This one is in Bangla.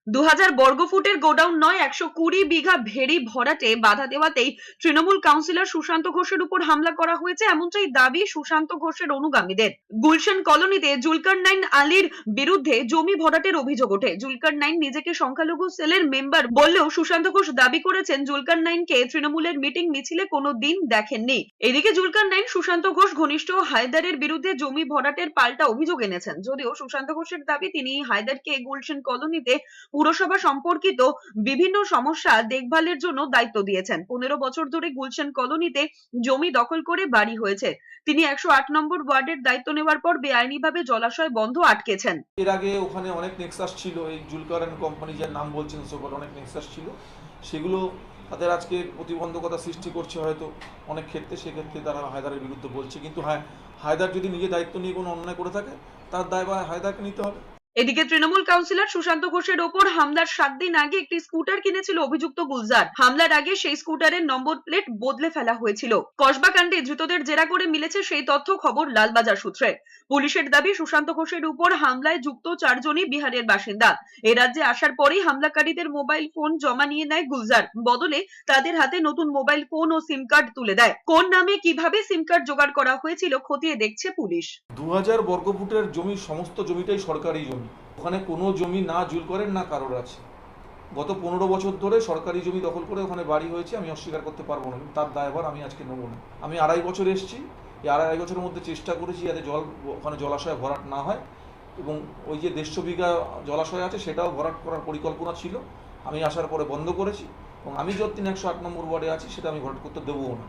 2000 বর্গফুটের গোডাউন নয় 120 বিঘা ভেড়ি ভরাটে বাধা দেওয়াতেই তৃণমূল কাউন্সিলর সুশান্ত ঘোষের উপর হামলা করা হয়েছে, এমনটাই দাবি সুশান্ত ঘোষের অনুগামীদের। গুলশান কলোনিতে জুলকারনাইন আলীর বিরুদ্ধে জমি ভরাটের অভিযোগ ওঠে। জুলকারনাইন নিজেকে সংখ্যালঘু সেলের মেম্বার বললেও সুশান্ত ঘোষ দাবি করেছেন জুলকারনাইনকে তৃণমূলের মিটিং মিছিলে কোনো দিন দেখেননি। এদিকে জুলকারনাইন সুশান্ত ঘোষ ঘনিষ্ঠ হায়দারের বিরুদ্ধে জমি ভরাটের পাল্টা অভিযোগ এনেছেন। যদিও সুশান্ত ঘোষের দাবি তিনি হায়দারকে গুলশান কলোনিতে পুরসভা সম্পর্কিত বিভিন্ন সমস্যা দেখভালের জন্য দায়িত্ব দিয়েছেন। 15 বছর ধরে গুলশান কলোনিতে জমি দখল করে বাড়ি হয়েছে। তিনি 108 নম্বর ওয়ার্ডের দায়িত্ব নেওয়ার পর বেআইনিভাবে জলাশয় বন্ধ আটকেছেন। এর আগে ওখানে অনেক নেক্সাস ছিল, এই জুলকারন কোম্পানি যার নাম বলছেন সকল অনেক নেক্সাস ছিল, সেগুলো তাদের আজকে প্রতিবন্ধকতা সৃষ্টি করছে হয়তো অনেক ক্ষেত্রে। সেক্ষেত্রে তারা হায়দারের বিরুদ্ধে বলছে, কিন্তু হ্যাঁ, হায়দার যদি নিজে দায়িত্ব নিয়ে কোনো অন্যায় করে থাকে তার দায়ভার হায়দারকে নিতে হবে। এদিকে তৃণমূল কাউন্সিলর সুশান্ত ঘোষের ওপর হামলার 7 দিন আগে একটি স্কুটার কিনেছিল অভিযুক্ত গুলজার। হামলার আগে সেই স্কুটারের নম্বর প্লেট বদলে ফেলা হয়েছিল। কসবা কাণ্ডে ধৃতদের জেরা করে মিলেছে সেই তথ্য। খবর লালবাজার সূত্রে। পুলিশের দাবি সুশান্ত ঘোষের উপর হামলায় যুক্ত 4 জনই বিহারের বাসিন্দা। এ রাজ্যে আসার পরেই হামলাকারীদের মোবাইল ফোন জমা নিয়ে নেয় গুলজার। বদলে তাদের হাতে নতুন মোবাইল ফোন ও সিম কার্ড তুলে দেয়। কোন নামে কিভাবে সিম কার্ড জোগাড় করা হয়েছিল খতিয়ে দেখছে পুলিশ। 2000 বর্গফুটের জমি, সমস্ত জমিটাই সরকারি জমি। ওখানে কোনো জমি না জুলকারের না কারোর আছে। গত 15 বছর ধরে সরকারি জমি দখল করে ওখানে বাড়ি হয়েছে, আমি অস্বীকার করতে পারবো না। তার দায়ভার আমি আজকে নেবো না। আমি 2.5 বছর এসেছি, এই 2.5 বছরের মধ্যে চেষ্টা করেছি যাতে ওখানে জলাশয় ভরাট না হয়, এবং ওই যে 150 বিঘা জলাশয় আছে সেটাও ভরাট করার পরিকল্পনা ছিল। আমি আসার পরে বন্ধ করেছি, এবং আমি যতদিন 108 নম্বর ওয়ার্ডে আছি সেটা আমি ভরাট করতে দেবো না।